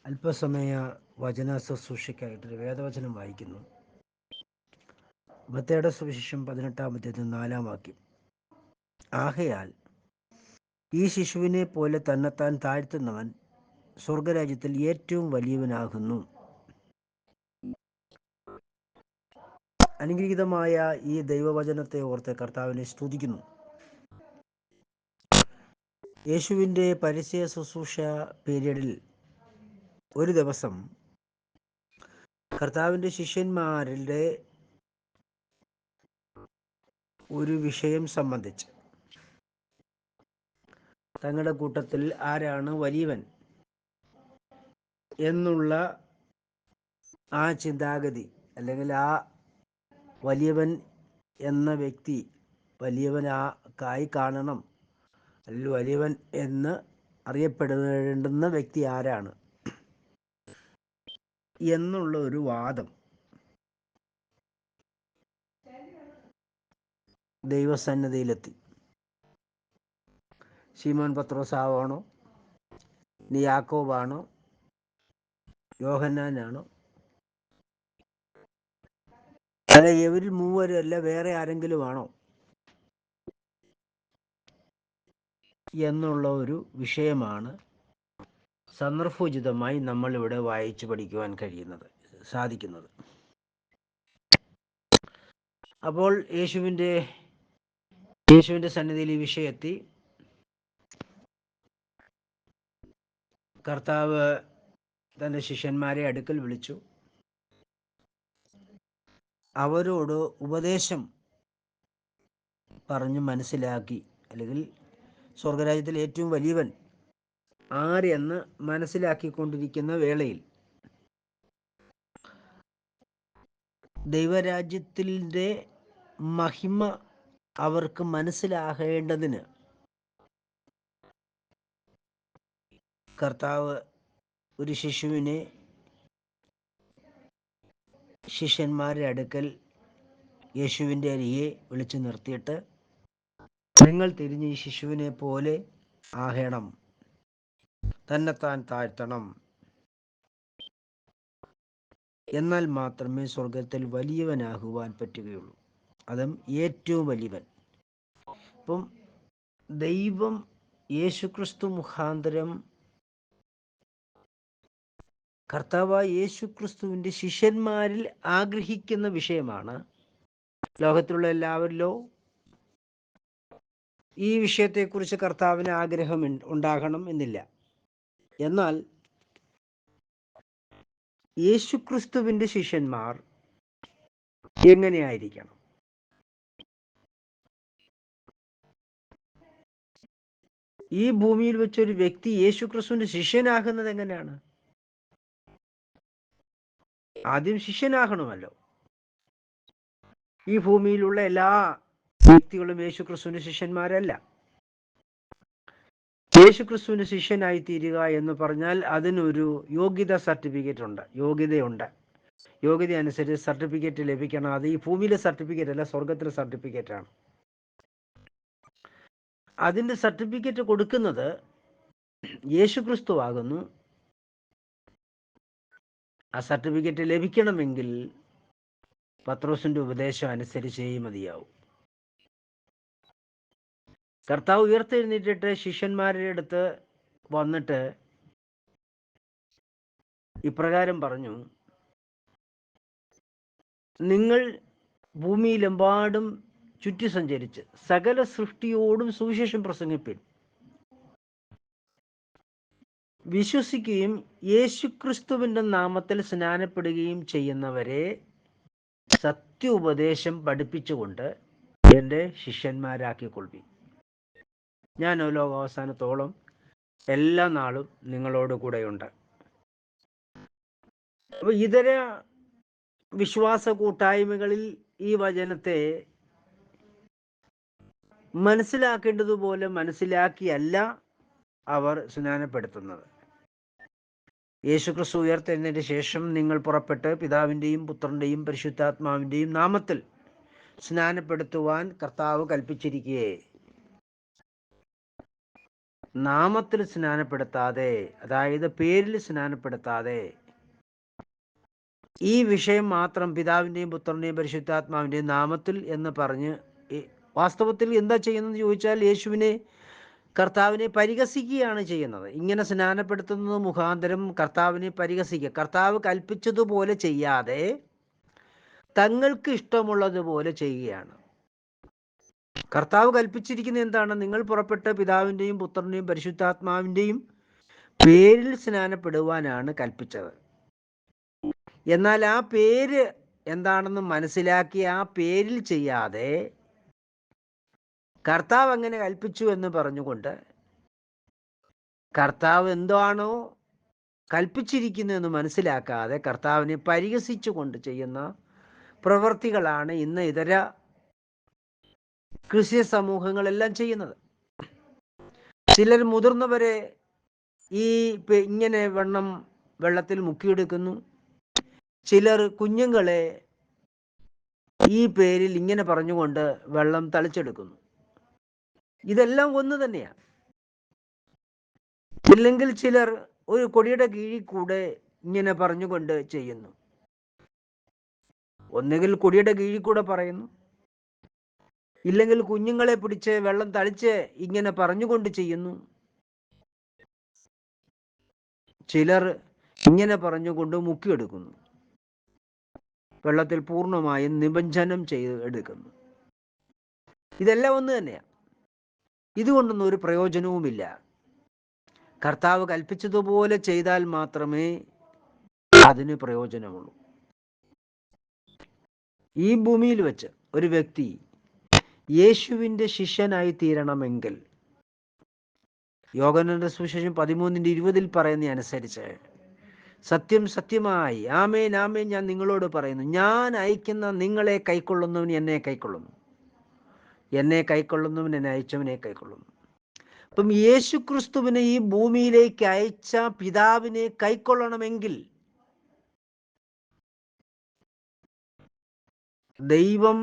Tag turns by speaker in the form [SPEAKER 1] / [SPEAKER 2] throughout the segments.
[SPEAKER 1] അല്പസമയ വചന ശുശ്രൂഷയ്ക്കായിട്ടൊരു വേദവചനം വായിക്കുന്നു. മത്തായിയുടെ സുവിശേഷം 18-ാം അധ്യായം 4-ാം വാക്യം. ആകയാൽ ഈ ശിശുവിനെ പോലെ തന്നെത്താൻ താഴ്ത്തുന്നവൻ സ്വർഗരാജ്യത്തിൽ ഏറ്റവും വലിയവനാകുന്നു. അനുഗ്രഹീതമായ ഈ ദൈവവചനത്തെ ഓർത്ത് കർത്താവിനെ സ്തുതിക്കുന്നു. യേശുവിൻ്റെ പരസ്യ ശുശ്രൂഷ പീരീഡിൽ ഒരു ദിവസം കർത്താവിൻ്റെ ശിഷ്യന്മാരുടെ ഒരു വിഷയം സംബന്ധിച്ച് തങ്ങളുടെ കൂട്ടത്തിൽ ആരാണ് വലിയവൻ എന്നുള്ള ആ ചിന്താഗതി, അല്ലെങ്കിൽ ആ വലിയവൻ എന്ന വ്യക്തി വലിയവനായി കാണണം, അല്ലെങ്കിൽ വലിയവൻ എന്ന് അറിയപ്പെടേണ്ടുന്ന വ്യക്തി ആരാണ് എന്നുള്ള ഒരു വാദം ദൈവസന്നിധിയിലെത്തി. ശീമോൻ പത്രോസാവാണോ, ഇനി യാക്കോബാണോ, യോഹന്നാനാണോ, അല്ല ഇവരിൽ മൂവരും അല്ല വേറെ ആരെങ്കിലും ആണോ എന്നുള്ള ഒരു വിഷയമാണ് സന്ദർഭോചിതമായി നമ്മളിവിടെ വായിച്ചു പഠിക്കുവാൻ സാധിക്കുന്നത്. അപ്പോൾ യേശുവിൻ്റെ സന്നിധിയിൽ ഈ വിഷയത്തി കർത്താവ് തൻ്റെ ശിഷ്യന്മാരെ അടുക്കൽ വിളിച്ചു. അവരോട് ഉപദേശം പറഞ്ഞു മനസ്സിലാക്കി, അല്ലെങ്കിൽ സ്വർഗരാജ്യത്തിൽ ഏറ്റവും വലിയവൻ ആരെന്ന് മനസ്സിലാക്കിക്കൊണ്ടിരിക്കുന്ന വേളയിൽ ദൈവരാജ്യത്തിൻ്റെ മഹിമ അവർക്ക് മനസ്സിലാകേണ്ടതിന് കർത്താവ് ഒരു ശിശുവിനെ ശിഷ്യന്മാരുടെ അടുക്കൽ യേശുവിൻ്റെ അരികെ വിളിച്ചു നിർത്തിയിട്ട്, നിങ്ങൾ തിരിഞ്ഞ് ഈ ശിശുവിനെ പോലെ ആകണം, തന്നെത്താൻ താഴ്ത്തണം, എന്നാൽ മാത്രമേ സ്വർഗത്തിൽ വലിയവനാകുവാൻ പറ്റുകയുള്ളൂ, അതും ഏറ്റവും വലിയവൻ. അപ്പം ദൈവം യേശുക്രിസ്തു മുഖാന്തരം കർത്താവായ യേശുക്രിസ്തുവിൻ്റെ ശിഷ്യന്മാരിൽ ആഗ്രഹിക്കുന്ന വിഷയമാണ്. ലോകത്തിലുള്ള എല്ലാവരിലോ ഈ വിഷയത്തെക്കുറിച്ച് കർത്താവിന് ആഗ്രഹം ഉണ്ടാകണം എന്നില്ല. എന്നാൽ യേശുക്രിസ്തുവിൻ്റെ ശിഷ്യന്മാർ എങ്ങനെയായിരിക്കണം? ഈ ഭൂമിയിൽ വെച്ചൊരു വ്യക്തി യേശുക്രിസ്തുവിൻ്റെ ശിഷ്യനാകുന്നത് എങ്ങനെയാണ്? ആദ്യം ശിഷ്യനാകണമല്ലോ. ഈ ഭൂമിയിലുള്ള എല്ലാ വ്യക്തികളും യേശുക്രിസ്തുവിൻ്റെ ശിഷ്യന്മാരല്ല. യേശുക്രിസ്തുവിൻ്റെ ശിഷ്യനായി തീരുക എന്ന് പറഞ്ഞാൽ അതിനൊരു യോഗ്യത സർട്ടിഫിക്കറ്റ് ഉണ്ട്, യോഗ്യതയുണ്ട്. യോഗ്യത അനുസരിച്ച് സർട്ടിഫിക്കറ്റ് ലഭിക്കണം. അത് ഈ ഭൂമിയിലെ സർട്ടിഫിക്കറ്റ് അല്ല, സ്വർഗത്തിലെ സർട്ടിഫിക്കറ്റാണ്. അതിൻ്റെ സർട്ടിഫിക്കറ്റ് കൊടുക്കുന്നത് യേശുക്രിസ്തു ആകുന്നു. ആ സർട്ടിഫിക്കറ്റ് ലഭിക്കണമെങ്കിൽ പത്രോസിൻ്റെ ഉപദേശം അനുസരിച്ചേ മതിയാവും. കർത്താവ് ഉയർത്തെഴുന്നേറ്റിട്ട് ശിഷ്യന്മാരുടെ അടുത്ത് വന്നിട്ട് ഇപ്രകാരം പറഞ്ഞു, നിങ്ങൾ ഭൂമിയിലെമ്പാടും ചുറ്റി സഞ്ചരിച്ച് സകല സൃഷ്ടിയോടും സുവിശേഷം പ്രസംഗിപ്പിൻ, വിശ്വസിക്കുകയും യേശുക്രിസ്തുവിൻ്റെ നാമത്തിൽ സ്നാനപ്പെടുകയും ചെയ്യുന്നവരെ സത്യോപദേശം പഠിപ്പിച്ചുകൊണ്ട് എൻ്റെ ശിഷ്യന്മാരാക്കിക്കൊള്ളുവിൻ. ഞാൻ ലോകാവസാനത്തോളം എല്ലാ നാളും നിങ്ങളോട് കൂടെയുണ്ട്. അപ്പോൾ ഇതര വിശ്വാസ കൂട്ടായ്മകളിൽ ഈ വചനത്തെ മനസ്സിലാക്കേണ്ടതുപോലെ മനസ്സിലാക്കിയല്ല അവർ സ്നാനപ്പെടുത്തുന്നത്. യേശുക്രിസ്തു ഉയർത്തെഴുന്നതിന് ശേഷം നിങ്ങൾ പുറപ്പെട്ട് പിതാവിൻ്റെയും പുത്രൻ്റെയും പരിശുദ്ധാത്മാവിൻ്റെയും നാമത്തിൽ സ്നാനപ്പെടുത്തുവാൻ കർത്താവ് കൽപ്പിച്ചിരിക്കുകയെ നാമത്തിൽ സ്നാനപ്പെടുത്താതെ, അതായത് പേരിൽ സ്നാനപ്പെടുത്താതെ, ഈ വിഷയം മാത്രം പിതാവിൻ്റെയും പുത്രൻ്റെയും പരിശുദ്ധാത്മാവിൻ്റെയും നാമത്തിൽ എന്ന് പറഞ്ഞ് വാസ്തവത്തിൽ എന്താ ചെയ്യുന്നതെന്ന് ചോദിച്ചാൽ കർത്താവിനെ പരിഹസിക്കുകയാണ് ചെയ്യുന്നത്. ഇങ്ങനെ സ്നാനപ്പെടുത്തുന്നത് മുഖാന്തരം കർത്താവിനെ പരിഹസിക്കുക. കർത്താവ് കൽപ്പിച്ചതുപോലെ ചെയ്യാതെ തങ്ങൾക്ക് ഇഷ്ടമുള്ളതുപോലെ ചെയ്യുകയാണ്. കർത്താവ് കൽപ്പിച്ചിരിക്കുന്നത് എന്താണ്? നിങ്ങൾ പുറപ്പെട്ട് പിതാവിൻ്റെയും പുത്രൻ്റെയും പരിശുദ്ധാത്മാവിൻ്റെയും പേരിൽ സ്നാനപ്പെടുവാനാണ് കൽപ്പിച്ചത്. എന്നാൽ ആ പേര് എന്താണെന്ന് മനസ്സിലാക്കി ആ പേരിൽ ചെയ്യാതെ കർത്താവ് അങ്ങനെ കൽപ്പിച്ചു എന്ന് പറഞ്ഞുകൊണ്ട് കർത്താവ് എന്താണോ കൽപ്പിച്ചിരിക്കുന്നതെന്ന് മനസ്സിലാക്കാതെ കർത്താവിനെ പരിഹസിച്ചുകൊണ്ട് ചെയ്യുന്ന പ്രവൃത്തികളാണ് ഇന്ന് ഇതര ക്രിസ്ത്യ സമൂഹങ്ങളെല്ലാം ചെയ്യുന്നത്. ചിലർ മുതിർന്നവരെ ഇങ്ങനെ വെള്ളത്തിൽ മുക്കിയെടുക്കുന്നു. ചിലർ കുഞ്ഞുങ്ങളെ ഈ പേരിൽ ഇങ്ങനെ പറഞ്ഞുകൊണ്ട് വെള്ളം തളിച്ചെടുക്കുന്നു. ഇതെല്ലാം ഒന്ന് തന്നെയാണ്. ഇല്ലെങ്കിൽ ചിലർ ഒരു കൊടിയുടെ കീഴിൽ കൂടെ ഇങ്ങനെ പറഞ്ഞുകൊണ്ട് ചെയ്യുന്നു. ഒന്നുകിൽ കൊടിയുടെ കീഴിൽ കൂടെ പറയുന്നു, ഇല്ലെങ്കിൽ കുഞ്ഞുങ്ങളെ പിടിച്ച് വെള്ളം തളിച്ച് ഇങ്ങനെ പറഞ്ഞുകൊണ്ട് ചെയ്യുന്നു. ചിലർ ഇങ്ങനെ പറഞ്ഞുകൊണ്ട് മുക്കിയെടുക്കുന്നു, വെള്ളത്തിൽ പൂർണ്ണമായും നിമജ്ജനം ചെയ്ത് എടുക്കുന്നു. ഇതെല്ലാം ഒന്ന് തന്നെയാണ്. ഇതുകൊണ്ടൊന്നും ഒരു പ്രയോജനവുമില്ല. കർത്താവ് കൽപ്പിച്ചതുപോലെ ചെയ്താൽ മാത്രമേ അതിന് പ്രയോജനമുള്ളൂ. ഈ ഭൂമിയിൽ വെച്ച് ഒരു വ്യക്തി യേശുവിൻ്റെ ശിഷ്യനായി തീരണമെങ്കിൽ യോഹന്നാന്റെ സുവിശേഷം 13:20 പറയുന്ന അനുസരിച്ച് സത്യം സത്യമായി ആമേൻ ആമേൻ ഞാൻ നിങ്ങളോട് പറയുന്നു, ഞാൻ അയക്കുന്ന നിങ്ങളെ കൈക്കൊള്ളുന്നവൻ എന്നെ കൈക്കൊള്ളുന്നു, എന്നെ കൈക്കൊള്ളുന്നവൻ എന്നെ അയച്ചവനെ കൈക്കൊള്ളുന്നു. അപ്പം യേശു ക്രിസ്തുവിനെ ഈ ഭൂമിയിലേക്ക് അയച്ച പിതാവിനെ കൈക്കൊള്ളണമെങ്കിൽ ദൈവം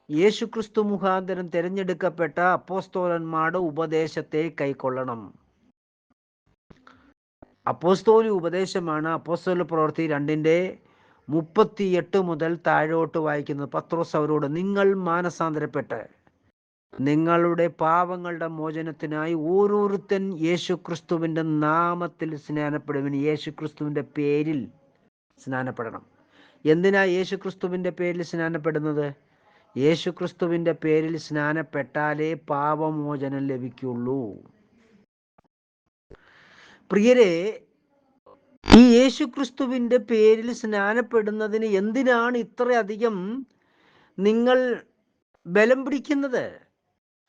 [SPEAKER 1] യേശു ക്രിസ്തു മുഖാന്തരം തിരഞ്ഞെടുക്കപ്പെട്ട അപ്പോസ്തലന്മാരുടെ ഉപദേശത്തെ കൈക്കൊള്ളണം. അപ്പോസ്തോലിക ഉപദേശമാണ് അപ്പോസ്തല പ്രവൃത്തി 2:38 മുതൽ താഴോട്ട് വായിക്കുന്നത്. പത്രോസ് അവരോട്, നിങ്ങൾ മാനസാന്തരപ്പെട്ട് നിങ്ങളുടെ പാപങ്ങളുടെ മോചനത്തിനായി ഓരോരുത്തൻ യേശു ക്രിസ്തുവിൻ്റെ നാമത്തിൽ സ്നാനപ്പെടുവിൻ. യേശു ക്രിസ്തുവിൻ്റെ പേരിൽ സ്നാനപ്പെടണം. എന്തിനാ യേശു ക്രിസ്തുവിൻ്റെ പേരിൽ സ്നാനപ്പെടുന്നത്? യേശു ക്രിസ്തുവിൻ്റെ പേരിൽ സ്നാനപ്പെട്ടാലേ പാപമോചനം ലഭിക്കുള്ളൂ. പ്രിയരെ, ഈ യേശു ക്രിസ്തുവിൻ്റെ പേരിൽ സ്നാനപ്പെടുന്നതിന് എന്തിനാണ് ഇത്രയധികം നിങ്ങൾ ബലം പിടിക്കുന്നത്?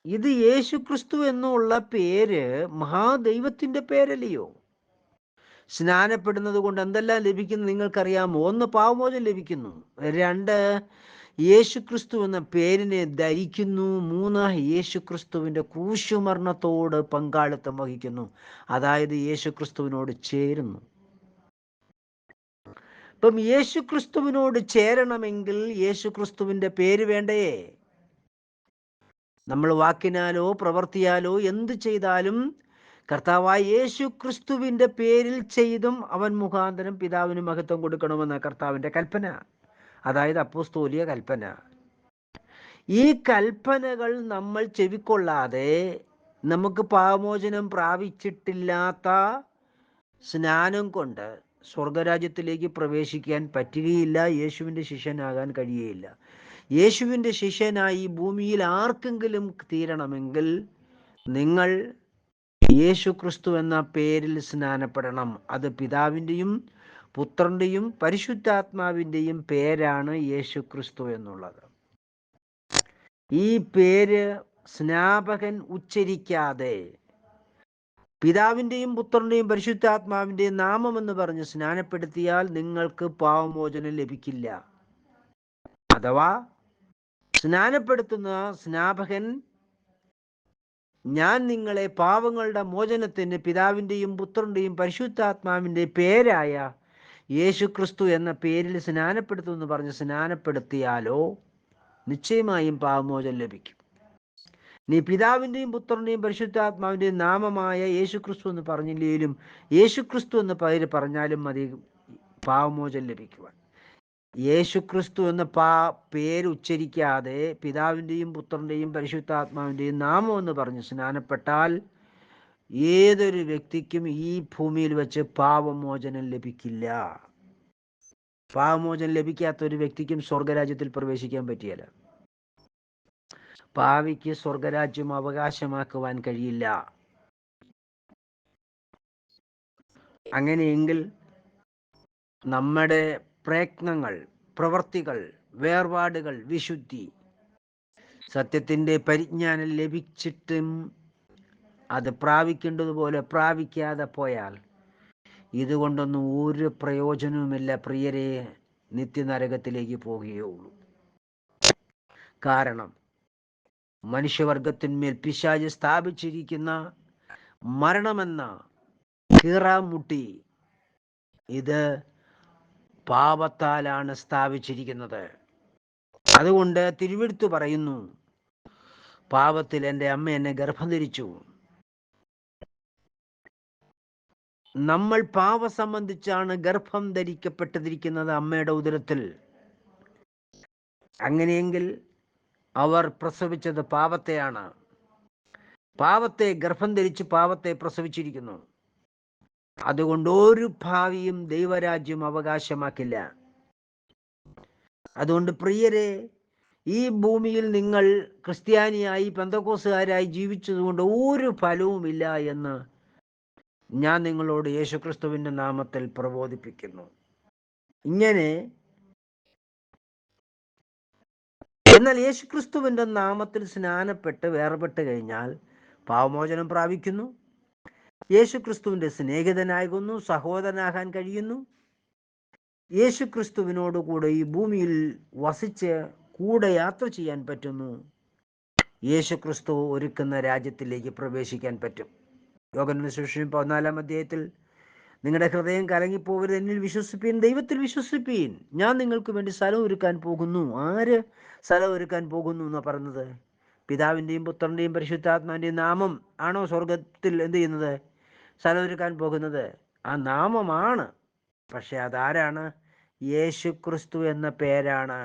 [SPEAKER 1] ഇത് യേശു ക്രിസ്തു എന്നുള്ള പേര് മഹാദൈവത്തിൻ്റെ പേരല്ലയോ? സ്നാനപ്പെടുന്നത് കൊണ്ട് എന്തെല്ലാം ലഭിക്കുന്നു നിങ്ങൾക്കറിയാമോ? 1, പാപമോചനം ലഭിക്കുന്നു. 2, യേശു ക്രിസ്തു എന്ന പേരിനെ ധരിക്കുന്നു. 3, യേശു ക്രിസ്തുവിൻ്റെ ക്രൂശുമരണത്തോട് പങ്കാളിത്തം വഹിക്കുന്നു. അതായത് യേശു ക്രിസ്തുവിനോട് ചേരുന്നു. ഇപ്പം യേശു ക്രിസ്തുവിനോട് ചേരണമെങ്കിൽ യേശു ക്രിസ്തുവിൻ്റെ പേര് വേണ്ടേ? നമ്മൾ വാക്കിനാലോ പ്രവർത്തിയാലോ എന്ത് ചെയ്താലും കർത്താവായ യേശു ക്രിസ്തുവിൻ്റെ പേരിൽ ചെയ്തും അവൻ മുഖാന്തരം പിതാവിന് മഹത്വം കൊടുക്കണമെന്ന കർത്താവിൻ്റെ കൽപ്പന, അതായത് അപ്പോസ്തോലിക കൽപ്പന. ഈ കൽപ്പനകൾ നമ്മൾ ചെവിക്കൊള്ളാതെ നമുക്ക് പാപമോചനം പ്രാപിച്ചിട്ടില്ലാത്ത സ്നാനം കൊണ്ട് സ്വർഗരാജ്യത്തിലേക്ക് പ്രവേശിക്കാൻ പറ്റുകയില്ല. യേശുവിൻ്റെ ശിഷ്യനാകാൻ കഴിയുകയില്ല. യേശുവിൻ്റെ ശിഷ്യനായി ഭൂമിയിൽ ആർക്കെങ്കിലും തീരണമെങ്കിൽ നിങ്ങൾ യേശു ക്രിസ്തു എന്ന പേരിൽ സ്നാനപ്പെടണം. അത് പിതാവിൻ്റെയും പുത്രൻ്റെയും പരിശുദ്ധാത്മാവിൻ്റെയും പേരാണ് യേശു ക്രിസ്തു എന്നുള്ളത്. ഈ പേര് സ്നാപകൻ ഉച്ചരിക്കാതെ പിതാവിൻ്റെയും പുത്രൻ്റെയും പരിശുദ്ധാത്മാവിൻ്റെയും നാമമെന്ന് പറഞ്ഞ് സ്നാനപ്പെടുത്തിയാൽ നിങ്ങൾക്ക് പാപമോചനം ലഭിക്കില്ല. അഥവാ സ്നാനപ്പെടുത്തുന്ന സ്നാപകൻ ഞാൻ നിങ്ങളെ പാപങ്ങളുടെ മോചനത്തിന് പിതാവിൻ്റെയും പുത്രൻ്റെയും പരിശുദ്ധാത്മാവിൻ്റെ പേരായ യേശു ക്രിസ്തു എന്ന പേരിൽ സ്നാനപ്പെടുത്തുമെന്ന് പറഞ്ഞ് സ്നാനപ്പെടുത്തിയാലോ നിശ്ചയമായും പാപമോചനം ലഭിക്കും. നീ പിതാവിൻ്റെയും പുത്രൻ്റെയും പരിശുദ്ധാത്മാവിൻ്റെയും നാമമായ യേശുക്രിസ്തു എന്ന് പറഞ്ഞില്ലെങ്കിലും യേശുക്രിസ്തു എന്ന് പേര് പറഞ്ഞാലും മതി പാവമോചനം ലഭിക്കുവാൻ. യേശുക്രിസ്തു എന്ന പേര് ഉച്ചരിക്കാതെ പിതാവിൻ്റെയും പുത്രൻ്റെയും പരിശുദ്ധാത്മാവിൻ്റെയും നാമം എന്ന് പറഞ്ഞ് സ്നാനപ്പെട്ടാൽ ഏതൊരു വ്യക്തിക്കും ഈ ഭൂമിയിൽ വെച്ച് പാവമോചനം ലഭിക്കില്ല. പാവമോചനം ലഭിക്കാത്ത ഒരു വ്യക്തിക്കും സ്വർഗരാജ്യത്തിൽ പ്രവേശിക്കാൻ പറ്റിയല്ല. പാവിക്ക് സ്വർഗരാജ്യം അവകാശമാക്കുവാൻ കഴിയില്ല. അങ്ങനെയെങ്കിൽ നമ്മുടെ പ്രയത്നങ്ങൾ, പ്രവർത്തികൾ, വേർപാടുകൾ, വിശുദ്ധി, സത്യത്തിൻ്റെ പരിജ്ഞാനം ലഭിച്ചിട്ടും അത് പ്രാപിക്കേണ്ടതുപോലെ പ്രാപിക്കാതെ പോയാൽ ഇതുകൊണ്ടൊന്നും ഒരു പ്രയോജനവുമില്ല പ്രിയരെ, നിത്യനരകത്തിലേക്ക് പോവുകയുള്ളൂ. കാരണം മനുഷ്യവർഗത്തിന്മേൽ പിശാച് സ്ഥാപിച്ചിരിക്കുന്ന മരണമെന്ന കീറാമുട്ടി ഇത് പാപത്താലാണ് സ്ഥാപിച്ചിരിക്കുന്നത്. അതുകൊണ്ട് തിരുവെഴുത്ത് പറയുന്നു, പാപത്തിൽ എൻ്റെ അമ്മ എന്നെ ഗർഭം ധരിച്ചു. നമ്മൾ പാപം സംബന്ധിച്ചാണ് ഗർഭം ധരിക്കപ്പെട്ടിരിക്കുന്നത് അമ്മയുടെ ഉദരത്തിൽ. അങ്ങനെയെങ്കിൽ അവർ പ്രസവിച്ചത് പാപത്തെയാണ്. പാപത്തെ ഗർഭം ധരിച്ച് പാപത്തെ പ്രസവിച്ചിരിക്കുന്നു. അതുകൊണ്ട് ഒരു ഭാവിയും ദൈവരാജ്യം അവകാശമാക്കില്ല. അതുകൊണ്ട് പ്രിയരെ, ഈ ഭൂമിയിൽ നിങ്ങൾ ക്രിസ്ത്യാനിയായി പെന്തക്കോസുകാരായി ജീവിച്ചതുകൊണ്ട് ഒരു ഫലവുമില്ല എന്ന് ഞാൻ നിങ്ങളോട് യേശുക്രിസ്തുവിൻ്റെ നാമത്തിൽ പ്രബോധിപ്പിക്കുന്നു. എന്നാൽ യേശുക്രിസ്തുവിൻ്റെ നാമത്തിൽ സ്നാനപ്പെട്ട് വേർപെട്ട് കഴിഞ്ഞാൽ പാവമോചനം പ്രാപിക്കുന്നു, യേശുക്രിസ്തുവിൻ്റെ സ്നേഹിതനാകുന്നു, സഹോദരനാകാൻ കഴിയുന്നു, യേശുക്രിസ്തുവിനോടുകൂടെ ഈ ഭൂമിയിൽ വസിച്ച് കൂടെ യാത്ര ചെയ്യാൻ പറ്റുന്നു, യേശുക്രിസ്തു ഒരുക്കുന്ന രാജ്യത്തിലേക്ക് പ്രവേശിക്കാൻ പറ്റും. യോഹന്നാന്റെ സുവിശേഷം 14-ാം അധ്യായത്തിൽ നിങ്ങളുടെ ഹൃദയം കലങ്ങിപ്പോകരുത്, എന്നിൽ വിശ്വസിപ്പീൻ, ദൈവത്തിൽ വിശ്വസിപ്പീൻ, ഞാൻ നിങ്ങൾക്ക് വേണ്ടി സ്ഥലം ഒരുക്കാൻ പോകുന്നു. ആര് സ്ഥലം ഒരുക്കാൻ പോകുന്നു എന്നാണ് പറഞ്ഞത്? പിതാവിൻ്റെയും പുത്രൻ്റെയും പരിശുദ്ധാത്മാവിൻ്റെയും നാമം ആണോ സ്വർഗത്തിൽ എന്ത് ചെയ്യുന്നത്? സ്ഥലം ഒരുക്കാൻ പോകുന്നത്. ആ നാമമാണ്. പക്ഷെ അതാരാണ്? യേശുക്രിസ്തു എന്ന പേരാണ്.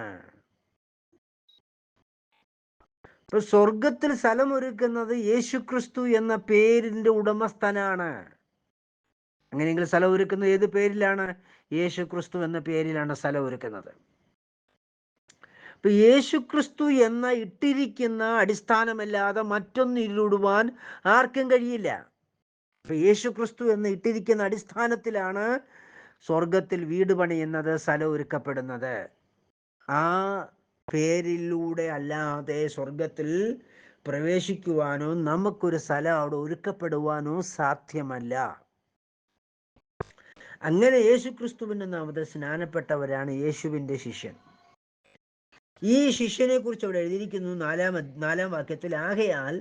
[SPEAKER 1] ഇപ്പൊ സ്വർഗത്തിൽ സ്ഥലം ഒരുക്കുന്നത് യേശുക്രിസ്തു എന്ന പേരിന്റെ ഉടമസ്ഥനാണ്. അങ്ങനെയെങ്കിൽ സ്ഥലം ഒരുക്കുന്നത് ഏത് പേരിലാണ്? യേശുക്രിസ്തു എന്ന പേരിലാണ് സ്ഥലം ഒരുക്കുന്നത്. ഇപ്പൊ യേശുക്രിസ്തു എന്ന ഇട്ടിരിക്കുന്ന അടിസ്ഥാനമല്ലാതെ മറ്റൊന്നിലൂടുവാൻ ആർക്കും കഴിയില്ല. ഇപ്പൊ യേശുക്രിസ്തു എന്ന് ഇട്ടിരിക്കുന്ന അടിസ്ഥാനത്തിലാണ് സ്വർഗത്തിൽ വീട് പണിയുന്നത്, സ്ഥലം ഒരുക്കപ്പെടുന്നത്. ആ പേരിലൂടെ അല്ലാതെ സ്വർഗത്തിൽ പ്രവേശിക്കുവാനോ നമുക്കൊരു സ്ഥലം അവിടെ ഒരുക്കപ്പെടുവാനോ സാധ്യമല്ല. അങ്ങനെ യേശുക്രിസ്തുവിൻ്റെ നാമത്തിൽ സ്നാനപ്പെട്ടവരാണ് യേശുവിൻ്റെ ശിഷ്യൻ. ഈ ശിഷ്യനെ കുറിച്ച് അവിടെ എഴുതിയിരിക്കുന്നു 4-ാം വാക്യത്തിൽ, ആകയാൽ